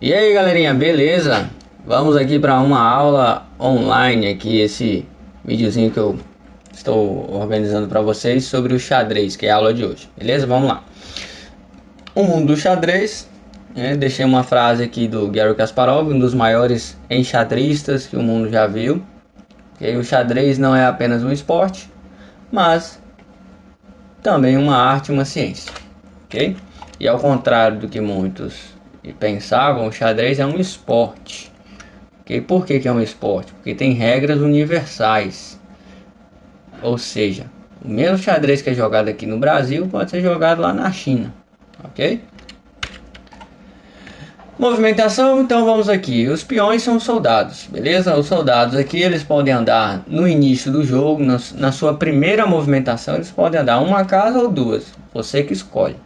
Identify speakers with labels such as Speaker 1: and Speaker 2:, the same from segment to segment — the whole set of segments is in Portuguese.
Speaker 1: E aí galerinha, beleza? Vamos aqui para uma aula online aqui, esse videozinho que eu estou organizando para vocês sobre o xadrez, que é a aula de hoje, beleza? Vamos lá. O mundo do xadrez, né? Deixei uma frase aqui do Garry Kasparov, um dos maiores enxadristas que o mundo já viu. Okay? O xadrez não é apenas um esporte, mas também uma arte e uma ciência, ok? E ao contrário do que muitos pensavam, o xadrez é um esporte. Okay? Por que é um esporte? Porque tem regras universais. Ou seja, o mesmo xadrez que é jogado aqui no Brasil pode ser jogado lá na China. Ok? Movimentação, então vamos aqui. Os peões são soldados, beleza? Os soldados aqui eles podem andar no início do jogo, na sua primeira movimentação, eles podem andar uma casa ou duas. Você que escolhe.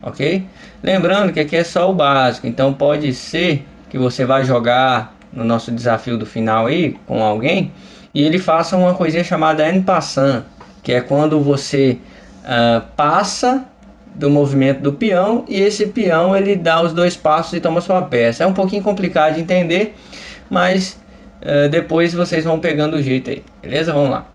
Speaker 1: Ok? Lembrando que aqui é só o básico, então pode ser que você vai jogar no nosso desafio do final aí com alguém e ele faça uma coisinha chamada en passant, que é quando você passa do movimento do peão e esse peão ele dá os dois passos e toma sua peça. É um pouquinho complicado de entender, mas depois vocês vão pegando o jeito aí, beleza? Vamos lá.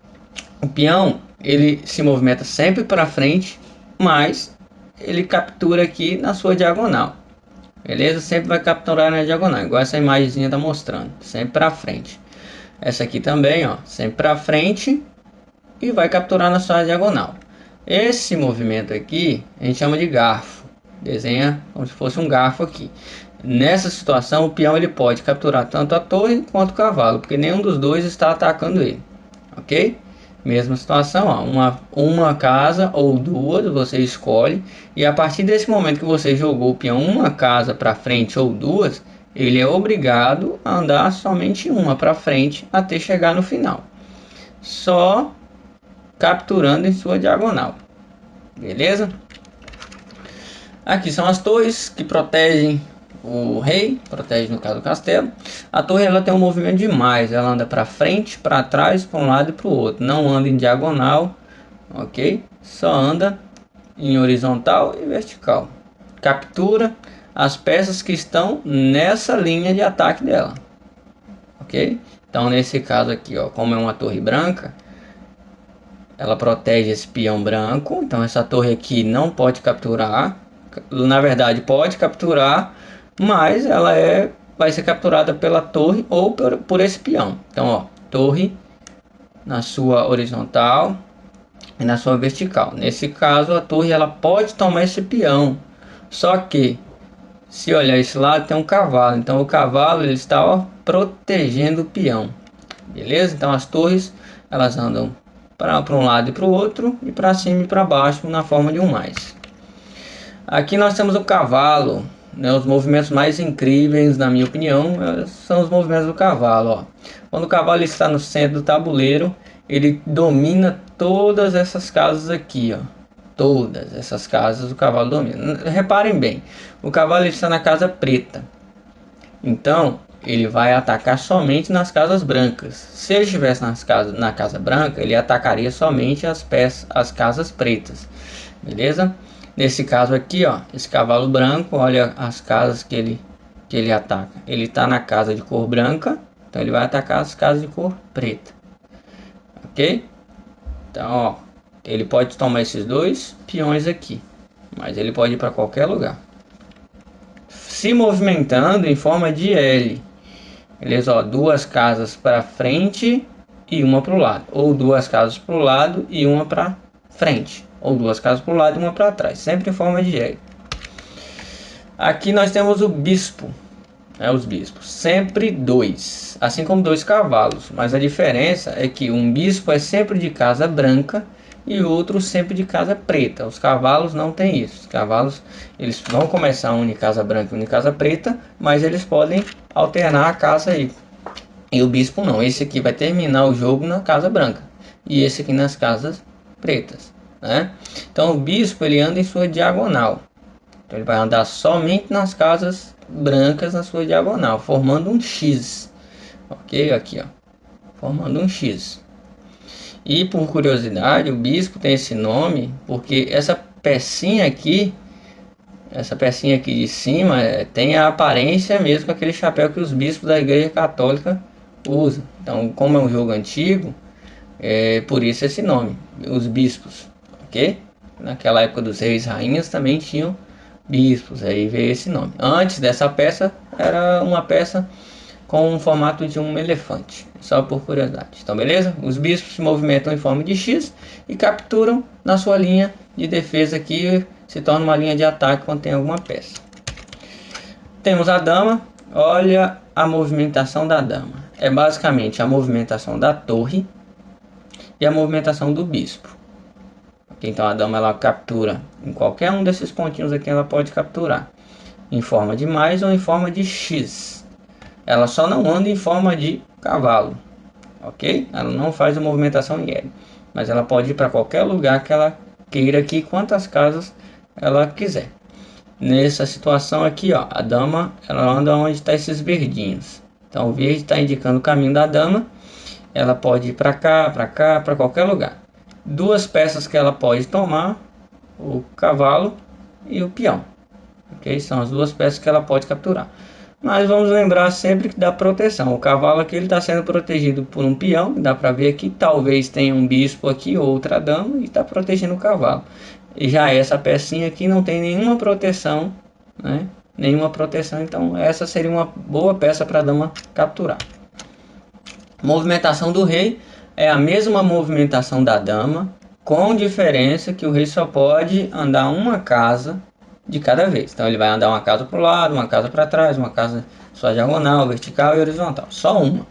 Speaker 1: O peão ele se movimenta sempre para frente, mas ele captura aqui na sua diagonal, beleza? Sempre vai capturar na diagonal, igual essa imagenzinha está mostrando, sempre para frente. Essa aqui também, ó, sempre para frente e vai capturar na sua diagonal. Esse movimento aqui a gente chama de garfo. Desenha como se fosse um garfo aqui. Nessa situação o peão ele pode capturar tanto a torre quanto o cavalo, porque nenhum dos dois está atacando ele, ok? Mesma situação, ó, uma casa ou duas, você escolhe. E a partir desse momento que você jogou o peão uma casa para frente ou duas, ele é obrigado a andar somente uma para frente até chegar no final. Só capturando em sua diagonal. Beleza? Aqui são as torres que protegem o rei, protege no caso o castelo. A torre ela tem um movimento demais, ela anda para frente, para trás, para um lado e para o outro, não anda em diagonal, ok? Só anda em horizontal e vertical. Captura as peças que estão nessa linha de ataque dela, ok? Então nesse caso aqui, ó, como é uma torre branca, ela protege esse peão branco, então essa torre aqui não pode capturar. Na verdade pode capturar, mas ela vai ser capturada pela torre ou por esse peão. Então, ó, torre na sua horizontal e na sua vertical. Nesse caso, a torre ela pode tomar esse peão. Só que se olhar esse lado tem um cavalo. Então o cavalo ele está, ó, protegendo o peão. Beleza? Então as torres elas andam para um lado e para o outro e para cima e para baixo na forma de um mais. Aqui nós temos o cavalo, né? Os movimentos mais incríveis, na minha opinião, são os movimentos do cavalo. Ó. Quando o cavalo está no centro do tabuleiro, ele domina todas essas casas aqui, ó. Todas essas casas o cavalo domina. Reparem bem, o cavalo está na casa preta, então ele vai atacar somente nas casas brancas. Se ele estivesse na casa branca, ele atacaria somente as casas pretas, beleza? Nesse caso aqui, ó, esse cavalo branco, olha as casas que ele ataca. Ele está na casa de cor branca, então ele vai atacar as casas de cor preta, ok? Então, ó, ele pode tomar esses dois peões aqui, mas ele pode ir para qualquer lugar, se movimentando em forma de L. Beleza? Ó, duas casas para frente e uma para o lado, ou duas casas para o lado e uma para frente, ou duas casas para o lado e uma para trás, sempre em forma de L. Aqui nós temos o bispo, né? Os bispos, sempre dois, assim como dois cavalos, mas a diferença é que um bispo é sempre de casa branca e outro sempre de casa preta. Os cavalos não tem isso. Os cavalos eles vão começar um em casa branca e um em casa preta, mas eles podem alternar a casa aí. E o bispo não. Esse aqui vai terminar o jogo na casa branca e esse aqui nas casas pretas, né? Então o bispo ele anda em sua diagonal. Então ele vai andar somente nas casas brancas na sua diagonal, formando um X, ok? Aqui, ó, formando um X. E por curiosidade, o bispo tem esse nome porque essa pecinha aqui Essa pecinha aqui de cima tem a aparência mesmo com aquele chapéu que os bispos da Igreja Católica usam. Então, como é um jogo antigo, por isso esse nome, os bispos, ok? Naquela época dos reis e rainhas também tinham bispos, aí veio esse nome. Antes dessa peça, era uma peça com o formato de um elefante, só por curiosidade. Então, beleza? Os bispos se movimentam em forma de X e capturam na sua linha de defesa, que se torna uma linha de ataque quando tem alguma peça. Temos a dama. Olha a movimentação da dama. É basicamente a movimentação da torre e a movimentação do bispo. Então a dama ela captura em qualquer um desses pontinhos aqui, ela pode capturar em forma de mais ou em forma de X. Ela só não anda em forma de cavalo, ok? Ela não faz a movimentação em L, mas ela pode ir para qualquer lugar que ela queira aqui, quantas casas ela quiser. Nessa situação aqui, ó, a dama ela anda onde está esses verdinhos. Então o verde está indicando o caminho da dama. Ela pode ir para cá, para qualquer lugar. Duas peças que ela pode tomar: o cavalo e o peão. Ok? São as duas peças que ela pode capturar. Mas vamos lembrar sempre que dá proteção. O cavalo aqui ele está sendo protegido por um peão, que dá para ver aqui. Talvez tenha um bispo aqui, outra dama, e está protegendo o cavalo. E já essa pecinha aqui não tem nenhuma proteção, né? Nenhuma proteção, então essa seria uma boa peça para a dama capturar. Movimentação do rei é a mesma movimentação da dama, com diferença que o rei só pode andar uma casa de cada vez. Então ele vai andar uma casa para o lado, uma casa para trás, uma casa só diagonal, vertical e horizontal. Só uma.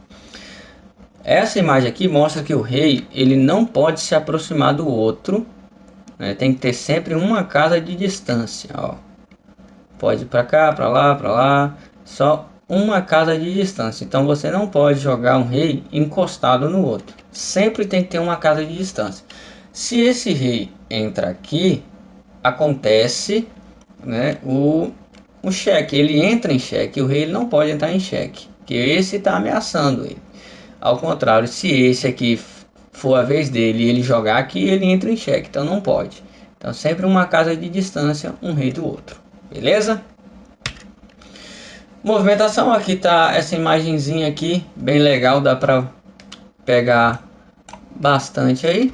Speaker 1: Essa imagem aqui mostra que o rei ele não pode se aproximar do outro, né? Tem que ter sempre uma casa de distância. Ó. Pode ir para cá, para lá, só uma casa de distância. Então você não pode jogar um rei encostado no outro. Sempre tem que ter uma casa de distância. Se esse rei entra aqui, acontece, né, o cheque. Ele entra em cheque. O rei ele não pode entrar em cheque, porque esse está ameaçando ele. Ao contrário, se esse aqui for a vez dele e ele jogar aqui, ele entra em cheque. Então não pode. Então sempre uma casa de distância, um rei do outro. Beleza? Movimentação, aqui tá essa imagenzinha aqui, bem legal, dá para pegar bastante aí,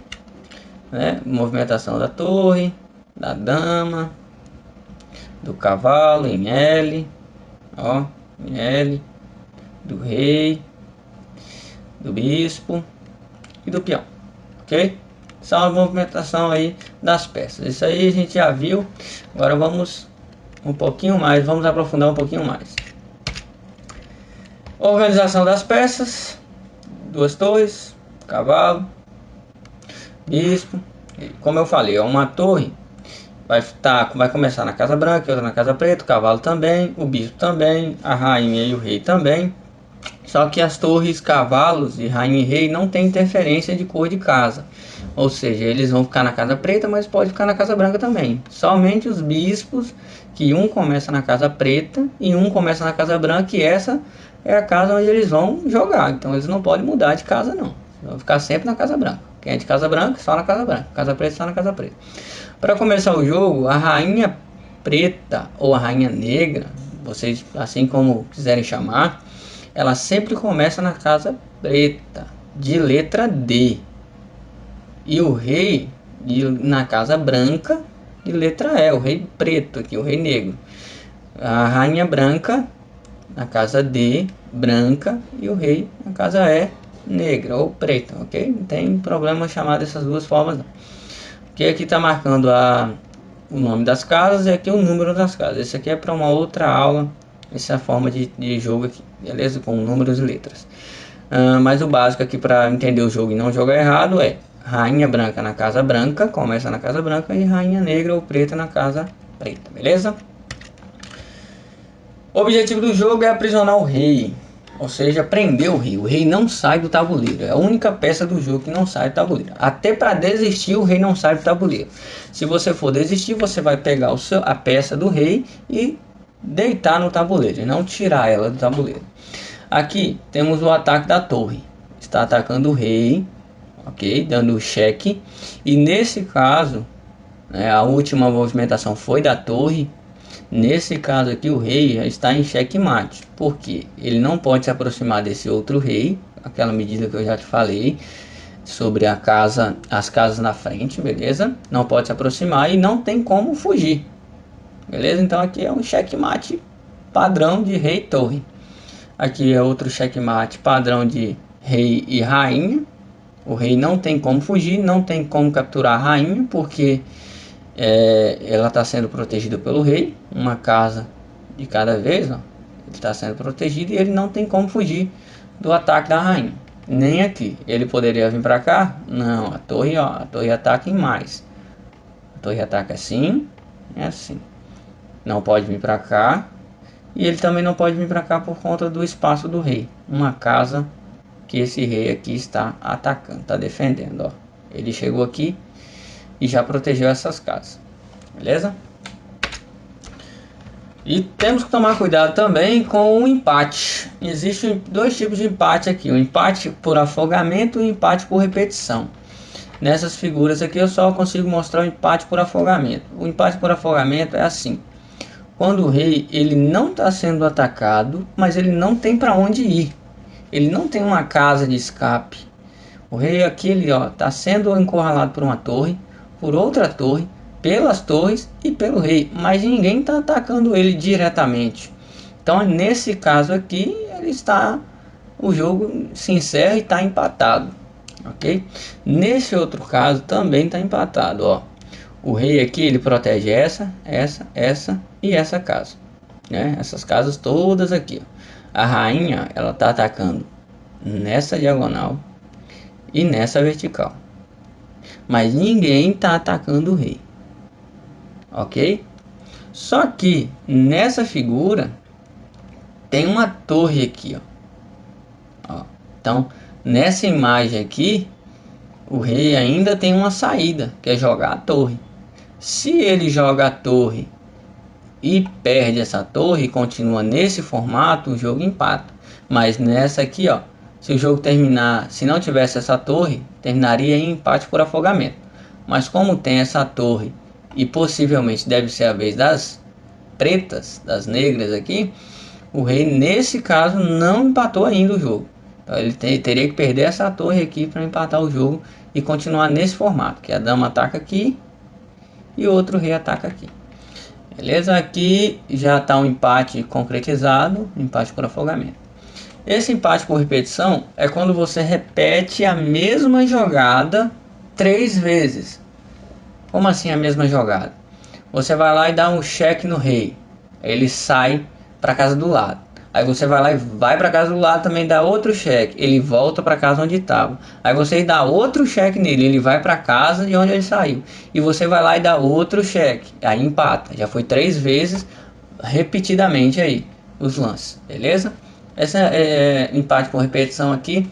Speaker 1: né? Movimentação da torre, da dama, do cavalo em L, ó, em L, do rei, do bispo e do peão, ok? São a movimentação aí das peças. Isso aí a gente já viu. Agora vamos um pouquinho mais, vamos aprofundar um pouquinho mais. Organização das peças: duas torres, cavalo, bispo. Como eu falei, uma torre vai começar na casa branca, outra na casa preta, o cavalo também, o bispo também, a rainha e o rei também. Só que as torres, cavalos e rainha e rei não tem interferência de cor de casa. Ou seja, eles vão ficar na casa preta, mas pode ficar na casa branca também. Somente os bispos, que um começa na casa preta e um começa na casa branca, e essa é a casa onde eles vão jogar. Então eles não podem mudar de casa não. Vão ficar sempre na casa branca. Quem é de casa branca, só na casa branca. Casa preta, só na casa preta. Para começar o jogo, a rainha preta ou a rainha negra, vocês assim como quiserem chamar, ela sempre começa na casa preta, de letra D. E o rei na casa branca, de letra E. O rei preto aqui, o rei negro. A rainha branca na casa D, branca. E o rei na casa E, negra ou preta, ok? Não tem problema chamar dessas duas formas não. Porque aqui está marcando o nome das casas e aqui o número das casas. Esse aqui é para uma outra aula. Essa é a forma de jogo aqui, beleza? Com números e letras. Mas o básico aqui para entender o jogo e não jogar errado é: rainha branca na casa branca, começa na casa branca, e rainha negra ou preta na casa preta, beleza? O objetivo do jogo é aprisionar o rei, ou seja, prender o rei. O rei não sai do tabuleiro, é a única peça do jogo que não sai do tabuleiro. Até para desistir, o rei não sai do tabuleiro. Se você for desistir, você vai pegar a peça do rei e deitar no tabuleiro, e não tirar ela do tabuleiro. Aqui temos o ataque da torre. Está atacando o rei, ok? Dando o cheque. E nesse caso, né, a última movimentação foi da torre. Nesse caso aqui, o rei já está em xeque-mate, porque ele não pode se aproximar desse outro rei, aquela medida que eu já te falei sobre a casa, as casas na frente, beleza? Não pode se aproximar e não tem como fugir, beleza? Então aqui é um xeque-mate padrão de rei e torre. Aqui é outro xeque-mate padrão de rei e rainha. O rei não tem como fugir, não tem como capturar a rainha, porque ela está sendo protegida pelo rei, uma casa de cada vez, ó. Ele está sendo protegido e ele não tem como fugir do ataque da rainha. Nem aqui. Ele poderia vir para cá? Não, a torre, ó, a torre ataca em mais. A torre ataca assim, é assim. Não pode vir para cá. E ele também não pode vir para cá por conta do espaço do rei. Uma casa que esse rei aqui está atacando, está defendendo, ó. Ele chegou aqui e já protegeu essas casas, beleza? E temos que tomar cuidado também com o empate. Existem dois tipos de empate aqui: o empate por afogamento e o empate por repetição. Nessas figuras aqui eu só consigo mostrar o empate por afogamento. O empate por afogamento é assim: quando o rei ele não está sendo atacado, mas ele não tem para onde ir. Ele não tem uma casa de escape. O rei aqui ele está sendo encurralado por uma torre, por outra torre, pelas torres e pelo rei, mas ninguém está atacando ele diretamente. Então nesse caso aqui o jogo se encerra e está empatado, ok? Nesse outro caso também está empatado, ó. O rei aqui ele protege essa e essa casa, né? Essas casas todas aqui, ó. A rainha ela está atacando nessa diagonal e nessa vertical, mas ninguém está atacando o rei, ok? Só que nessa figura tem uma torre aqui, ó. Então nessa imagem aqui o rei ainda tem uma saída, que é jogar a torre. Se ele joga a torre e perde essa torre e continua nesse formato, o jogo empata. Mas nessa aqui, ó, se o jogo terminar, se não tivesse essa torre, terminaria em empate por afogamento. Mas como tem essa torre e possivelmente deve ser a vez das pretas, das negras aqui, o rei nesse caso não empatou ainda o jogo. Então ele teria que perder essa torre aqui para empatar o jogo e continuar nesse formato, que a dama ataca aqui e o outro rei ataca aqui. Beleza? Aqui já está um empate concretizado, empate por afogamento. Esse empate por repetição é quando você repete a mesma jogada 3 vezes. Como assim a mesma jogada? Você vai lá e dá um cheque no rei, ele sai para casa do lado. Aí você vai lá e vai para casa do lado também, dá outro cheque, ele volta para casa onde estava. Aí você dá outro cheque nele, ele vai para casa de onde ele saiu. E você vai lá e dá outro cheque, aí empata. Já foi 3 vezes repetidamente aí os lances, beleza? Essa empate por repetição aqui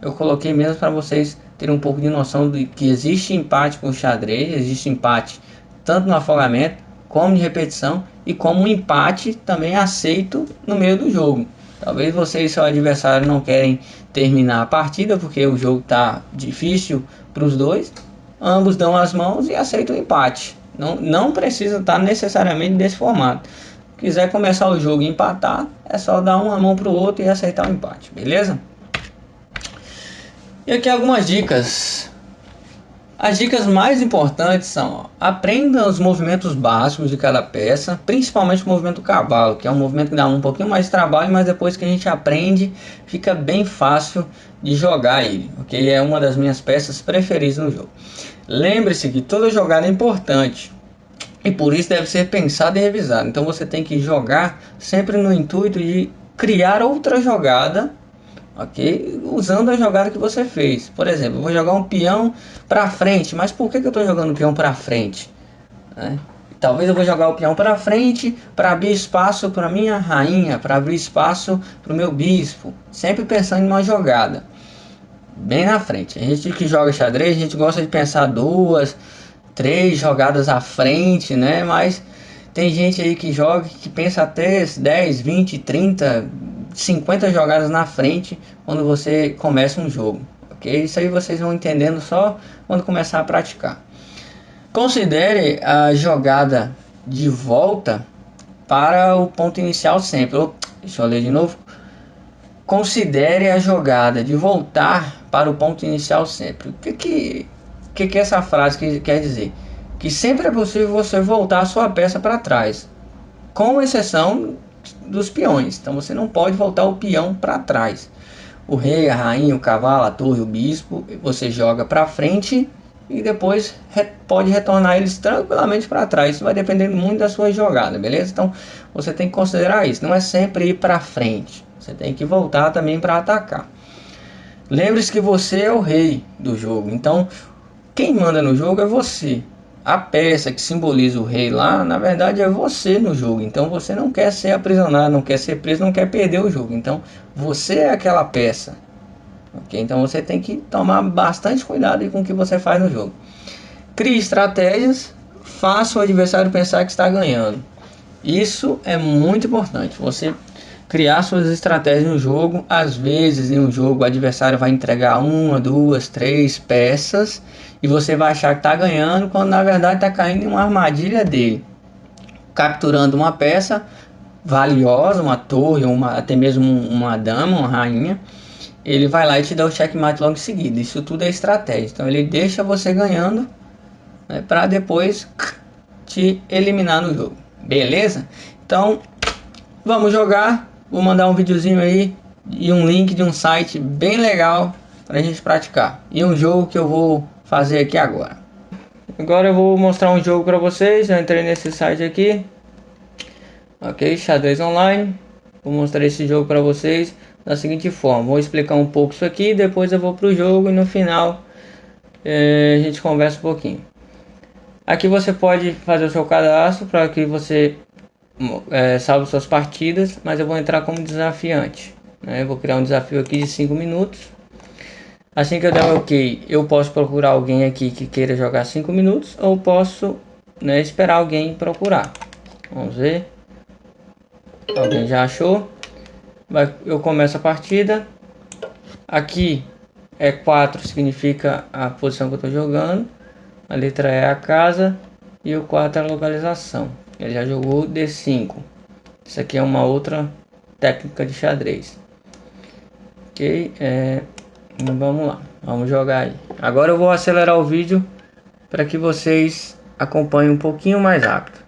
Speaker 1: eu coloquei mesmo para vocês terem um pouco de noção de que existe empate com xadrez, existe empate tanto no afogamento como de repetição, e como um empate também aceito no meio do jogo. Talvez você e seu adversário não querem terminar a partida porque o jogo está difícil para os dois, ambos dão as mãos e aceitam o empate. Não precisa estar necessariamente desse formato. Se quiser começar o jogo e empatar, é só dar uma mão para o outro e aceitar o empate, beleza? E aqui algumas dicas. As dicas mais importantes são: ó, aprenda os movimentos básicos de cada peça, principalmente o movimento do cavalo, que é um movimento que dá um pouquinho mais de trabalho, mas depois que a gente aprende, fica bem fácil de jogar ele, ok? É uma das minhas peças preferidas no jogo. Lembre-se que toda jogada é importante e por isso deve ser pensada e revisada. Então você tem que jogar sempre no intuito de criar outra jogada, ok? Usando a jogada que você fez. Por exemplo, eu vou jogar um peão para frente, mas por que eu estou jogando o peão para frente? Talvez eu vou jogar o peão para frente para abrir espaço para minha rainha, para abrir espaço para o meu bispo, sempre pensando em uma jogada bem na frente. A gente que joga xadrez, a gente gosta de pensar 2, 3 jogadas à frente, né? Mas tem gente aí que joga que pensa até 10, 20, 30, 50 jogadas na frente quando você começa um jogo, ok? Isso aí vocês vão entendendo só quando começar a praticar. Considere a jogada de volta para o ponto inicial sempre. Deixa eu ler de novo. Considere a jogada de voltar para o ponto inicial sempre. O que essa frase quer dizer? Que sempre é possível você voltar a sua peça para trás, com exceção dos peões. Então você não pode voltar o peão para trás. O rei, a rainha, o cavalo, a torre, o bispo, você joga para frente e depois pode retornar eles tranquilamente para trás. Isso vai depender muito da sua jogada, beleza? Então você tem que considerar isso. Não é sempre ir para frente. Você tem que voltar também para atacar. Lembre-se que você é o rei do jogo. Então quem manda no jogo é você. A peça que simboliza o rei lá, na verdade é você no jogo. Então você não quer ser aprisionado, não quer ser preso, não quer perder o jogo. Então você é aquela peça. Ok? Então você tem que tomar bastante cuidado com o que você faz no jogo. Crie estratégias, faça o adversário pensar que está ganhando. Isso é muito importante. Você criar suas estratégias no jogo. Às vezes em um jogo o adversário vai entregar uma, duas, três peças e você vai achar que está ganhando quando na verdade está caindo em uma armadilha dele, capturando uma peça valiosa, uma torre, até mesmo uma dama, uma rainha. Ele vai lá e te dá o checkmate logo em seguida. Isso tudo é estratégia. Então ele deixa você ganhando, né, para depois te eliminar no jogo. Beleza? Então vamos jogar. Vou mandar um videozinho aí e um link de um site bem legal para a gente praticar. E um jogo que eu vou fazer aqui agora. Agora eu vou mostrar um jogo para vocês. Eu entrei nesse site aqui. Ok, xadrez online. Vou mostrar esse jogo para vocês da seguinte forma. Vou explicar um pouco isso aqui. Depois eu vou para o jogo e no final a gente conversa um pouquinho. Aqui você pode fazer o seu cadastro para que você salve suas partidas, mas eu vou entrar como desafiante, né? Eu vou criar um desafio aqui de 5 minutos. Assim que eu der ok, eu posso procurar alguém aqui que queira jogar 5 minutos, ou posso, né, esperar alguém procurar. Vamos ver. Alguém já achou? Eu começo a partida. Aqui é 4, significa a posição que eu estou jogando. A letra E é a casa e o 4 é a localização. Ele já jogou D5. Isso aqui é uma outra técnica de xadrez. Ok, vamos lá, vamos jogar aí. Agora eu vou acelerar o vídeo para que vocês acompanhem um pouquinho mais rápido.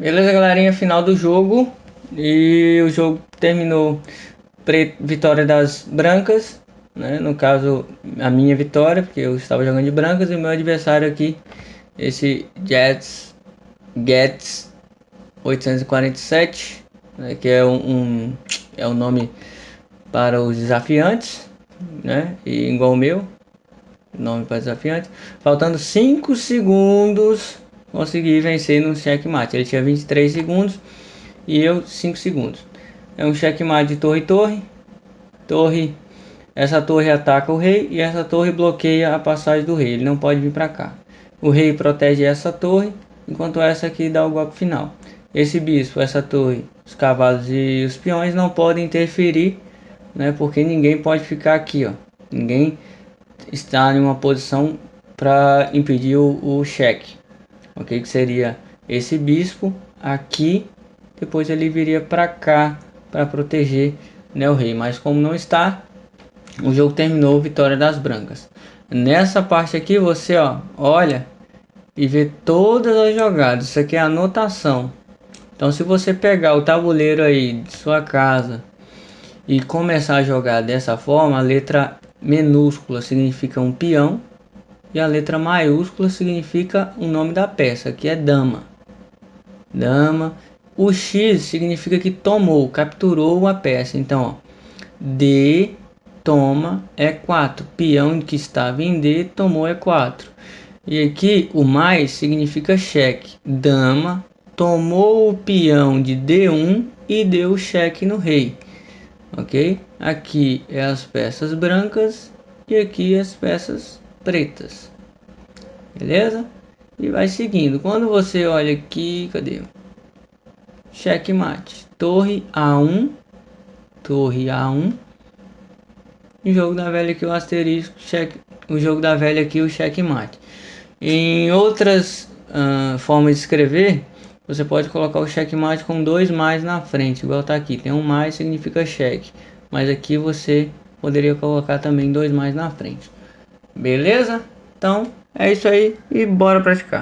Speaker 1: Beleza, galerinha, final do jogo. E o jogo terminou vitória das brancas, né? No caso, a minha vitória, porque eu estava jogando de brancas, e o meu adversário aqui, esse Gets 847, né? Que é é um nome para os desafiantes, né? E igual o meu, nome para desafiante. Faltando 5 segundos, consegui vencer no checkmate. Ele tinha 23 segundos e eu 5 segundos. É um checkmate de torre-torre. Torre, essa torre ataca o rei e essa torre bloqueia a passagem do rei. Ele não pode vir para cá. O rei protege essa torre, enquanto essa aqui dá o golpe final. Esse bispo, essa torre, os cavalos e os peões não podem interferir, né? Porque ninguém pode ficar aqui, ó. Ninguém está em uma posição para impedir o cheque, ok? Que seria esse bispo aqui, depois ele viria para cá para proteger, né, o rei, mas como não está, o jogo terminou vitória das brancas. Nessa parte aqui você olha e vê todas as jogadas. Isso aqui é a anotação. Então se você pegar o tabuleiro aí de sua casa e começar a jogar dessa forma, a letra minúscula significa um peão e a letra maiúscula significa o nome da peça, que é dama. Dama. O X significa que tomou, capturou uma peça. Então, ó, D toma é 4. Peão que estava em D tomou é 4. E aqui o mais significa cheque. Dama tomou o peão de D1 e deu cheque no rei. Ok? Aqui é as peças brancas e aqui as peças pretas. Beleza? E vai seguindo. Quando você olha aqui, cadê? Checkmate. Torre A1. Torre A1. O jogo da velha aqui o asterisco. O jogo da velha aqui o checkmate. Em outras formas de escrever, você pode colocar o checkmate com 2 mais na frente, igual tá aqui. Tem um mais significa cheque, mas aqui você poderia colocar também 2 mais na frente. Beleza? Então é isso aí e bora praticar.